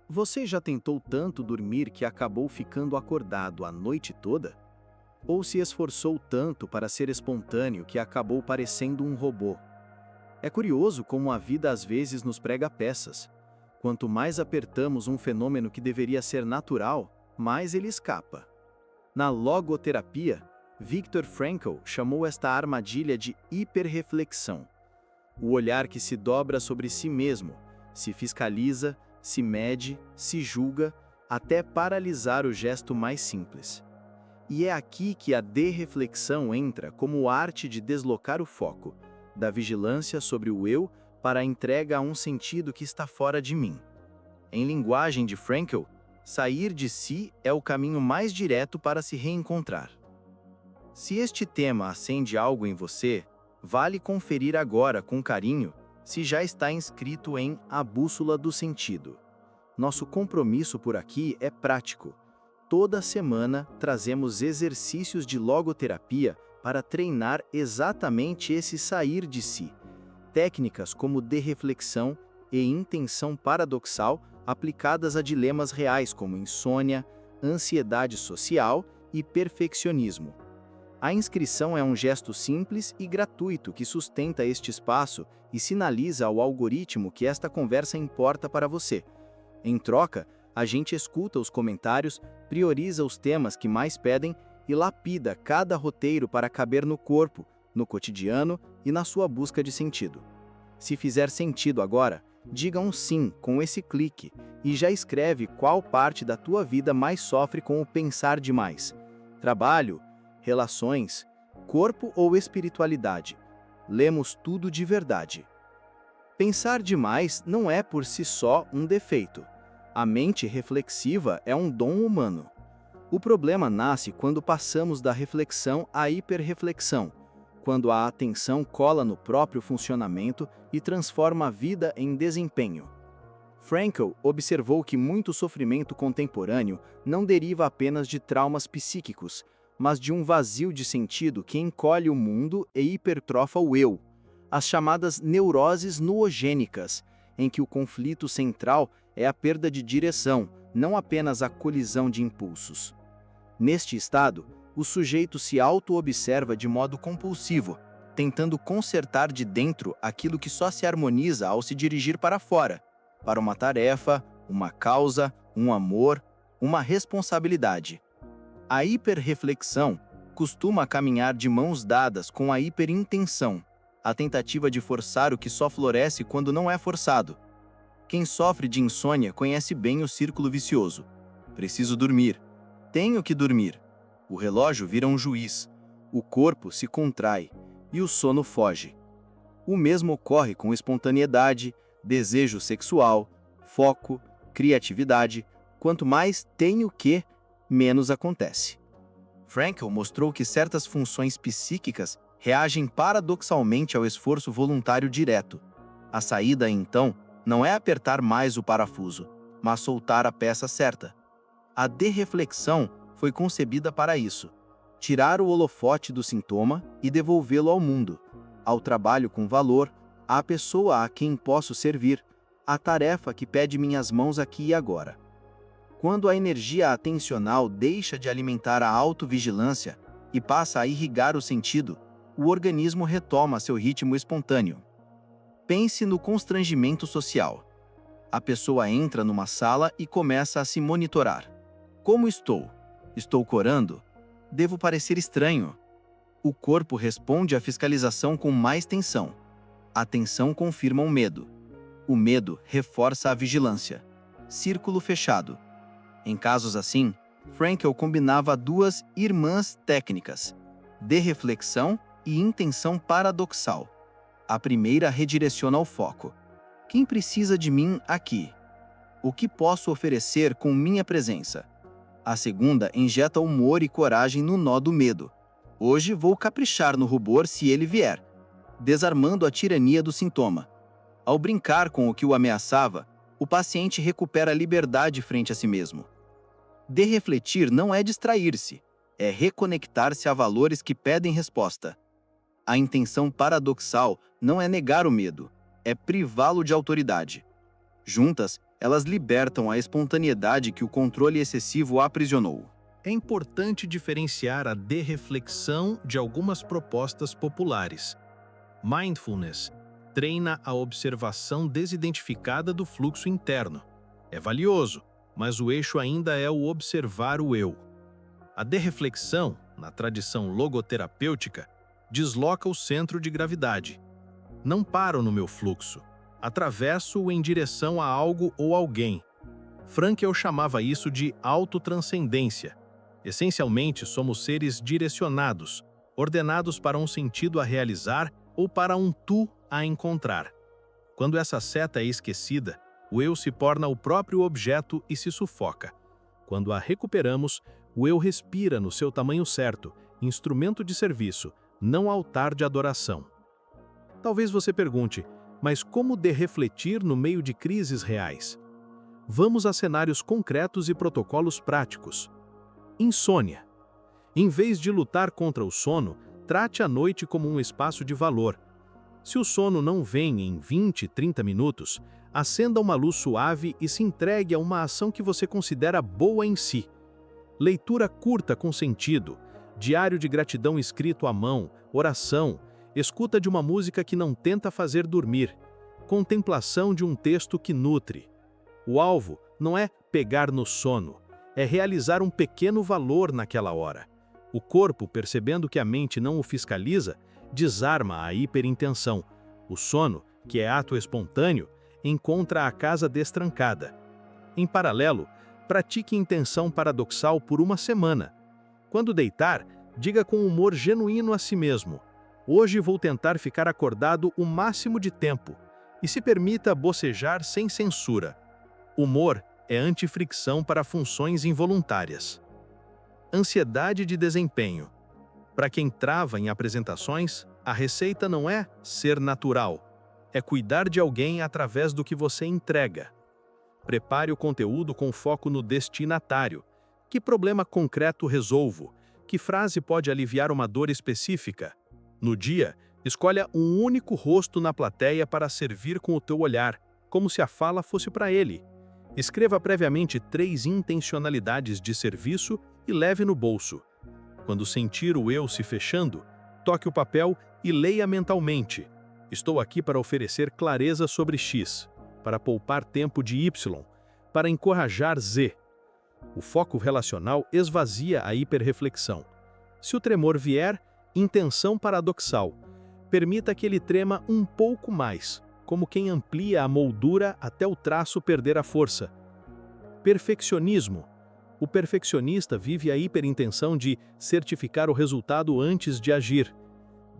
Você já tentou tanto dormir que acabou ficando acordado a noite toda? Ou se esforçou tanto para ser espontâneo que acabou parecendo um robô? É curioso como a vida às vezes nos prega peças. Quanto mais apertamos um fenômeno que deveria ser natural, mais ele escapa. Na logoterapia, Viktor Frankl chamou esta armadilha de hiperreflexão. O olhar que se dobra sobre si mesmo, se fiscaliza, se mede, se julga, até paralisar o gesto mais simples. E é aqui que a derreflexão entra como arte de deslocar o foco, da vigilância sobre o eu para a entrega a um sentido que está fora de mim. Em linguagem de Frankl, sair de si é o caminho mais direto para se reencontrar. Se este tema acende algo em você, vale conferir agora com carinho se já está inscrito em A Bússola do Sentido. Nosso compromisso por aqui é prático. Toda semana trazemos exercícios de logoterapia para treinar exatamente esse sair de si. Técnicas como derreflexão e intenção paradoxal aplicadas a dilemas reais como insônia, ansiedade social e perfeccionismo. A inscrição é um gesto simples e gratuito que sustenta este espaço e sinaliza ao algoritmo que esta conversa importa para você. Em troca, a gente escuta os comentários, prioriza os temas que mais pedem e lapida cada roteiro para caber no corpo, no cotidiano e na sua busca de sentido. Se fizer sentido agora, diga um sim com esse clique e já escreve qual parte da tua vida mais sofre com o pensar demais. Trabalho, relações, corpo ou espiritualidade. Lemos tudo de verdade. Pensar demais não é por si só um defeito. A mente reflexiva é um dom humano. O problema nasce quando passamos da reflexão à hiperreflexão, quando a atenção cola no próprio funcionamento e transforma a vida em desempenho. Frankl observou que muito sofrimento contemporâneo não deriva apenas de traumas psíquicos, mas de um vazio de sentido que encolhe o mundo e hipertrofa o eu, as chamadas neuroses noogênicas, em que o conflito central é a perda de direção, não apenas a colisão de impulsos. Neste estado, o sujeito se auto-observa de modo compulsivo, tentando consertar de dentro aquilo que só se harmoniza ao se dirigir para fora, para uma tarefa, uma causa, um amor, uma responsabilidade. A hiperreflexão costuma caminhar de mãos dadas com a hiperintenção, a tentativa de forçar o que só floresce quando não é forçado. Quem sofre de insônia conhece bem o círculo vicioso. Preciso dormir. Tenho que dormir. O relógio vira um juiz. O corpo se contrai e o sono foge. O mesmo ocorre com espontaneidade, desejo sexual, foco, criatividade. Quanto mais tenho que, menos acontece. Frankl mostrou que certas funções psíquicas reagem paradoxalmente ao esforço voluntário direto. A saída, então, não é apertar mais o parafuso, mas soltar a peça certa. A derreflexão foi concebida para isso: tirar o holofote do sintoma e devolvê-lo ao mundo, ao trabalho com valor, à pessoa a quem posso servir, à tarefa que pede minhas mãos aqui e agora. Quando a energia atencional deixa de alimentar a autovigilância e passa a irrigar o sentido, o organismo retoma seu ritmo espontâneo. Pense no constrangimento social. A pessoa entra numa sala e começa a se monitorar. Como estou? Estou corando? Devo parecer estranho. O corpo responde à fiscalização com mais tensão. A tensão confirma o medo. O medo reforça a vigilância. Círculo fechado. Em casos assim, Frankl combinava duas irmãs técnicas: derreflexão e intenção paradoxal. A primeira redireciona o foco. Quem precisa de mim aqui? O que posso oferecer com minha presença? A segunda injeta humor e coragem no nó do medo. Hoje vou caprichar no rubor se ele vier, desarmando a tirania do sintoma. Ao brincar com o que o ameaçava, o paciente recupera a liberdade frente a si mesmo. Derrefletir não é distrair-se, é reconectar-se a valores que pedem resposta. A intenção paradoxal não é negar o medo, é privá-lo de autoridade. Juntas, Elas libertam a espontaneidade que o controle excessivo aprisionou. É importante diferenciar a derreflexão de algumas propostas populares. Mindfulness treina a observação desidentificada do fluxo interno. É valioso, mas o eixo ainda é o observar o eu. A derreflexão, na tradição logoterapêutica, desloca o centro de gravidade. Não paro no meu fluxo, atravesso-o em direção a algo ou alguém. Frankl chamava isso de autotranscendência. Essencialmente, somos seres direcionados, ordenados para um sentido a realizar ou para um tu a encontrar. Quando essa seta é esquecida, o eu se torna o próprio objeto e se sufoca. Quando a recuperamos, o eu respira no seu tamanho certo, instrumento de serviço, não altar de adoração. Talvez você pergunte, mas como derrefletir no meio de crises reais? Vamos a cenários concretos e protocolos práticos. Insônia. Em vez de lutar contra o sono, trate a noite como um espaço de valor. Se o sono não vem em 20, 30 minutos, acenda uma luz suave e se entregue a uma ação que você considera boa em si. Leitura curta com sentido, diário de gratidão escrito à mão, oração, escuta de uma música que não tenta fazer dormir, contemplação de um texto que nutre. O alvo não é pegar no sono, é realizar um pequeno valor naquela hora. O corpo, percebendo que a mente não o fiscaliza, desarma a hiperintenção. O sono, que é ato espontâneo, encontra a casa destrancada. Em paralelo, pratique intenção paradoxal por uma semana. Quando deitar, diga com humor genuíno a si mesmo: hoje vou tentar ficar acordado o máximo de tempo, e se permita bocejar sem censura. Humor é antifricção para funções involuntárias. Ansiedade de desempenho. Para quem trava em apresentações, a receita não é ser natural, é cuidar de alguém através do que você entrega. Prepare o conteúdo com foco no destinatário. Que problema concreto resolvo? Que frase pode aliviar uma dor específica? No dia, escolha um único rosto na plateia para servir com o teu olhar, como se a fala fosse para ele. Escreva previamente 3 intencionalidades de serviço e leve no bolso. Quando sentir o eu se fechando, toque o papel e leia mentalmente: estou aqui para oferecer clareza sobre X, para poupar tempo de Y, para encorajar Z. O foco relacional esvazia a hiperreflexão. Se o tremor vier, intenção paradoxal. Permita que ele trema um pouco mais, como quem amplia a moldura até o traço perder a força. Perfeccionismo. O perfeccionista vive a hiperintenção de certificar o resultado antes de agir.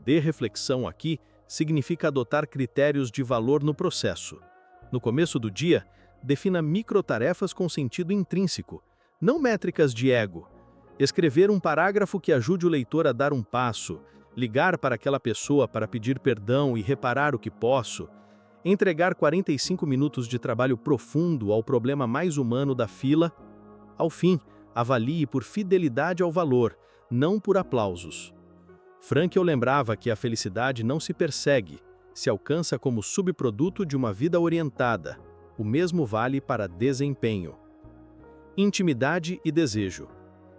Derreflexão aqui significa adotar critérios de valor no processo. No começo do dia, defina microtarefas com sentido intrínseco, não métricas de ego. Escrever um parágrafo que ajude o leitor a dar um passo, ligar para aquela pessoa para pedir perdão e reparar o que posso, entregar 45 minutos de trabalho profundo ao problema mais humano da fila. Ao fim, avalie por fidelidade ao valor, não por aplausos. Frankl lembrava que a felicidade não se persegue, se alcança como subproduto de uma vida orientada. O mesmo vale para desempenho. Intimidade e desejo.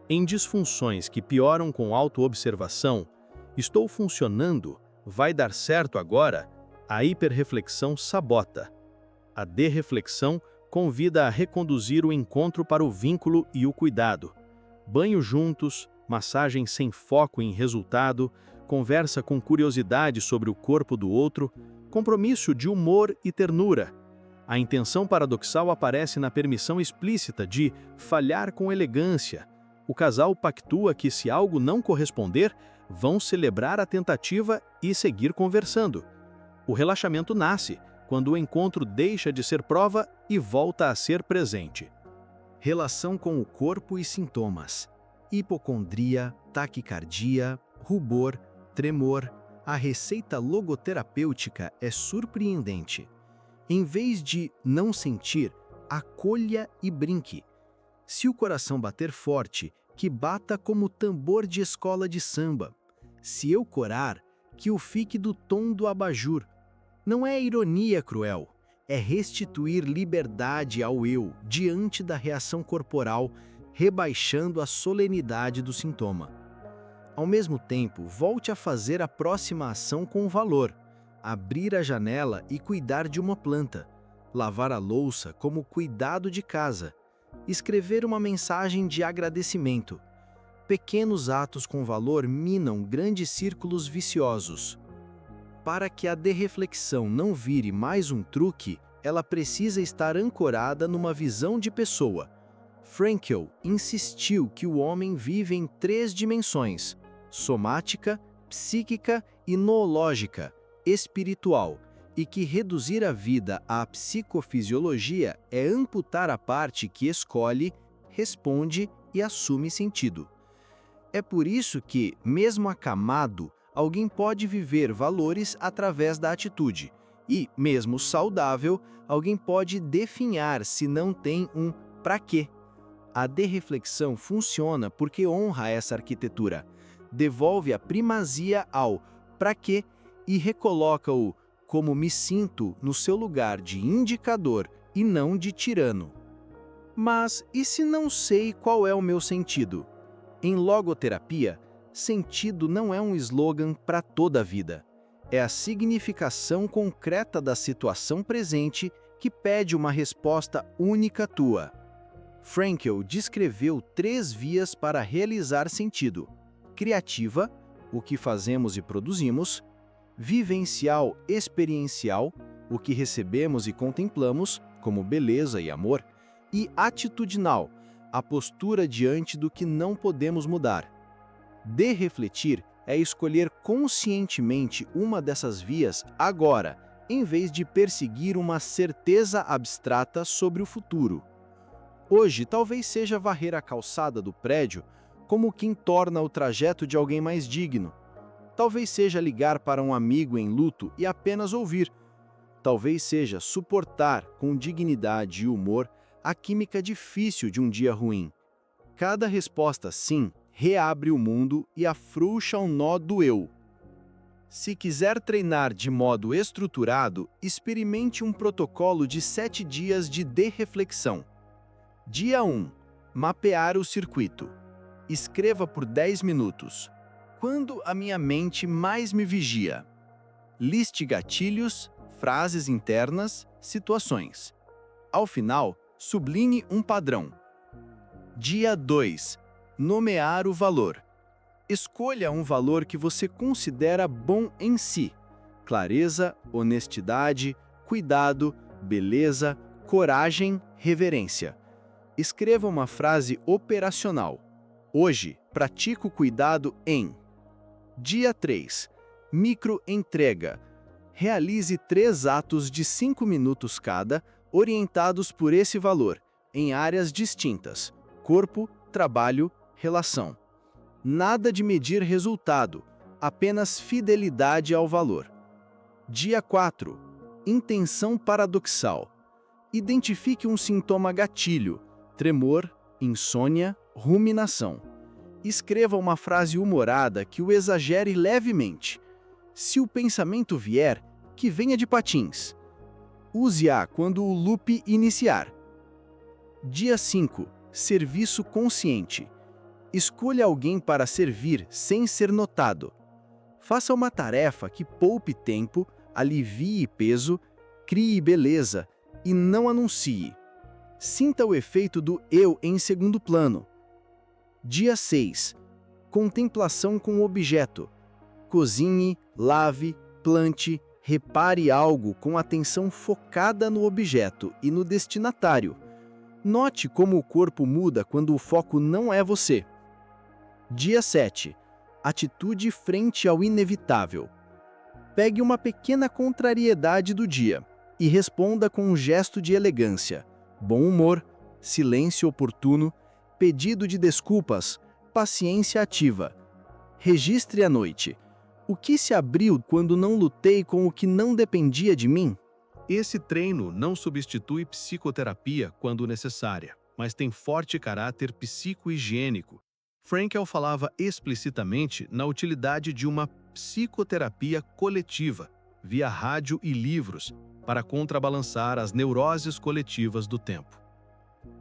Em disfunções que pioram com autoobservação, estou funcionando, vai dar certo agora? A hiperreflexão sabota. A derreflexão convida a reconduzir o encontro para o vínculo e o cuidado. Banho juntos, massagem sem foco em resultado, conversa com curiosidade sobre o corpo do outro, compromisso de humor e ternura. A intenção paradoxal aparece na permissão explícita de falhar com elegância. O casal pactua que, se algo não corresponder, vão celebrar a tentativa e seguir conversando. O relaxamento nasce quando o encontro deixa de ser prova e volta a ser presente. Relação com o corpo e sintomas. Hipocondria, taquicardia, rubor, tremor. A receita logoterapêutica é surpreendente. Em vez de não sentir, acolha e brinque. Se o coração bater forte, que bata como tambor de escola de samba. Se eu corar, que o fique do tom do abajur. Não é ironia cruel, é restituir liberdade ao eu diante da reação corporal, rebaixando a solenidade do sintoma. Ao mesmo tempo, volte a fazer a próxima ação com valor, abrir a janela e cuidar de uma planta, lavar a louça como cuidado de casa, escrever uma mensagem de agradecimento. Pequenos atos com valor minam grandes círculos viciosos. Para que a derreflexão não vire mais um truque, ela precisa estar ancorada numa visão de pessoa. Frankl insistiu que o homem vive em 3 dimensões: somática, psíquica e noológica, espiritual, e que reduzir a vida à psicofisiologia é amputar a parte que escolhe, responde e assume sentido. É por isso que, mesmo acamado, alguém pode viver valores através da atitude, e, mesmo saudável, alguém pode definhar se não tem um pra quê. A derreflexão funciona porque honra essa arquitetura, devolve a primazia ao pra quê e recoloca o como me sinto no seu lugar de indicador e não de tirano. Mas e se não sei qual é o meu sentido? Em logoterapia, sentido não é um slogan para toda a vida. É a significação concreta da situação presente que pede uma resposta única tua. Frankl descreveu 3 vias para realizar sentido: criativa, o que fazemos e produzimos; vivencial, experiencial, o que recebemos e contemplamos, como beleza e amor; e atitudinal, a postura diante do que não podemos mudar. Derrefletir é escolher conscientemente uma dessas vias agora, em vez de perseguir uma certeza abstrata sobre o futuro. Hoje, talvez seja varrer a calçada do prédio como quem torna o trajeto de alguém mais digno. Talvez seja ligar para um amigo em luto e apenas ouvir. Talvez seja suportar com dignidade e humor a química difícil de um dia ruim. Cada resposta sim reabre o mundo e afrouxa o nó do eu. Se quiser treinar de modo estruturado, experimente um protocolo de 7 dias de derreflexão. Dia 1. Mapear o circuito. Escreva por 10 minutos. Quando a minha mente mais me vigia? Liste gatilhos, frases internas, situações. Ao final, sublinhe um padrão. Dia 2. Nomear o valor. Escolha um valor que você considera bom em si. Clareza, honestidade, cuidado, beleza, coragem, reverência. Escreva uma frase operacional. Hoje, pratico cuidado em. Dia 3. Microentrega. Realize 3 atos de 5 minutos cada, orientados por esse valor, em áreas distintas: corpo, trabalho, relação. Nada de medir resultado, apenas fidelidade ao valor. Dia 4. Intenção paradoxal. Identifique um sintoma gatilho: tremor, insônia, ruminação. Escreva uma frase humorada que o exagere levemente. Se o pensamento vier, que venha de patins. Use-a quando o loop iniciar. Dia 5. Serviço consciente. Escolha alguém para servir sem ser notado. Faça uma tarefa que poupe tempo, alivie peso, crie beleza e não anuncie. Sinta o efeito do eu em segundo plano. Dia 6. Contemplação com o objeto. Cozinhe, lave, plante, repare algo com atenção focada no objeto e no destinatário. Note como o corpo muda quando o foco não é você. Dia 7. Atitude frente ao inevitável. Pegue uma pequena contrariedade do dia e responda com um gesto de elegância, bom humor, silêncio oportuno, pedido de desculpas, paciência ativa. Registre a noite. O que se abriu quando não lutei com o que não dependia de mim? Esse treino não substitui psicoterapia quando necessária, mas tem forte caráter psicohigiênico. Frankl falava explicitamente na utilidade de uma psicoterapia coletiva, via rádio e livros, para contrabalançar as neuroses coletivas do tempo.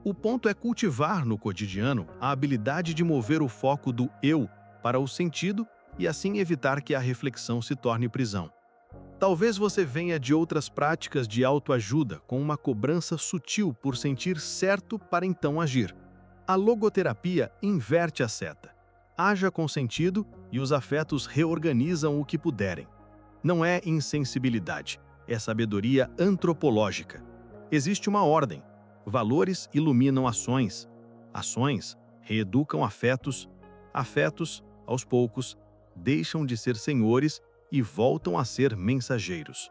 O ponto é cultivar no cotidiano a habilidade de mover o foco do eu para o sentido e assim evitar que a reflexão se torne prisão. Talvez você venha de outras práticas de autoajuda com uma cobrança sutil por sentir certo para então agir. A logoterapia inverte a seta. Haja com sentido e os afetos reorganizam o que puderem. Não é insensibilidade, é sabedoria antropológica. Existe uma ordem. Valores iluminam ações. Ações reeducam afetos. Afetos, aos poucos, deixam de ser senhores e voltam a ser mensageiros.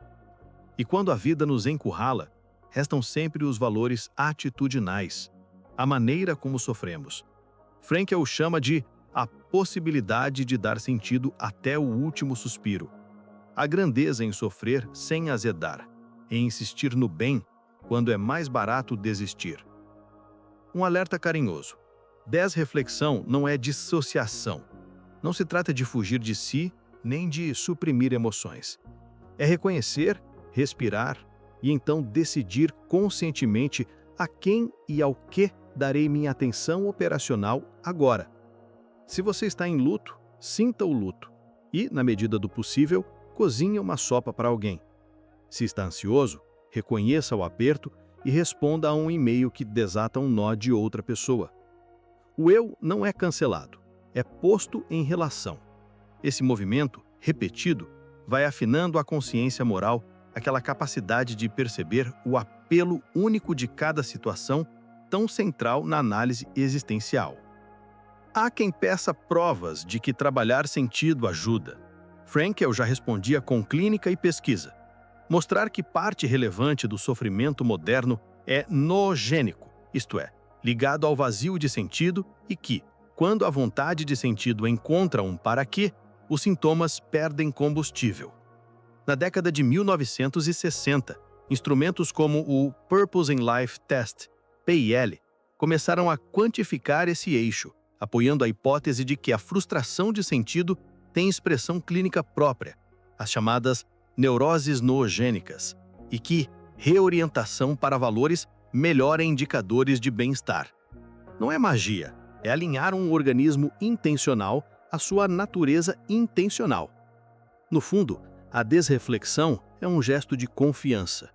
E quando a vida nos encurrala, restam sempre os valores atitudinais, a maneira como sofremos. Frankl chama de a possibilidade de dar sentido até o último suspiro. A grandeza em sofrer sem azedar, em insistir no bem quando é mais barato desistir. Um alerta carinhoso. Desreflexão não é dissociação. Não se trata de fugir de si, nem de suprimir emoções. É reconhecer, respirar e então decidir conscientemente a quem e ao que darei minha atenção operacional agora. Se você está em luto, sinta o luto e, na medida do possível, cozinhe uma sopa para alguém. Se está ansioso, reconheça o aperto e responda a um e-mail que desata um nó de outra pessoa. O eu não é cancelado, é posto em relação. Esse movimento, repetido, vai afinando a consciência moral, aquela capacidade de perceber o apelo único de cada situação, tão central na análise existencial. Há quem peça provas de que trabalhar sentido ajuda. Frankl já respondia com clínica e pesquisa. Mostrar que parte relevante do sofrimento moderno é noogênico, isto é, ligado ao vazio de sentido e que, quando a vontade de sentido encontra um para quê, os sintomas perdem combustível. Na década de 1960, instrumentos como o Purpose in Life Test, PIL, começaram a quantificar esse eixo, apoiando a hipótese de que a frustração de sentido tem expressão clínica própria, as chamadas neuroses noogênicas, e que reorientação para valores melhora indicadores de bem-estar. Não é magia, é alinhar um organismo intencional à sua natureza intencional. No fundo, a desreflexão é um gesto de confiança.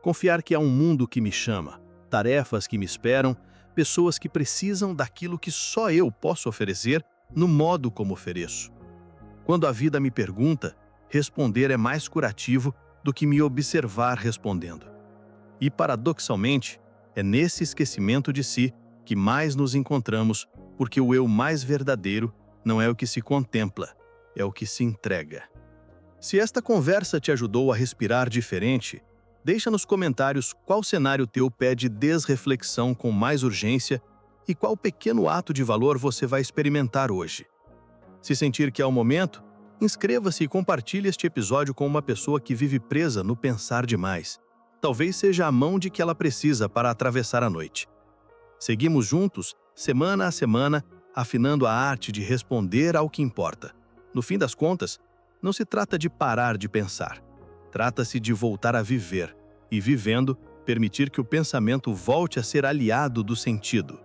Confiar que há um mundo que me chama, tarefas que me esperam, pessoas que precisam daquilo que só eu posso oferecer no modo como ofereço. Quando a vida me pergunta, responder é mais curativo do que me observar respondendo. E, paradoxalmente, é nesse esquecimento de si que mais nos encontramos, porque o eu mais verdadeiro não é o que se contempla, é o que se entrega. Se esta conversa te ajudou a respirar diferente, deixa nos comentários qual cenário teu pede desreflexão com mais urgência e qual pequeno ato de valor você vai experimentar hoje. Se sentir que é o momento, inscreva-se e compartilhe este episódio com uma pessoa que vive presa no pensar demais. Talvez seja a mão de que ela precisa para atravessar a noite. Seguimos juntos, semana a semana, afinando a arte de responder ao que importa. No fim das contas, não se trata de parar de pensar. Trata-se de voltar a viver e, vivendo, permitir que o pensamento volte a ser aliado do sentido.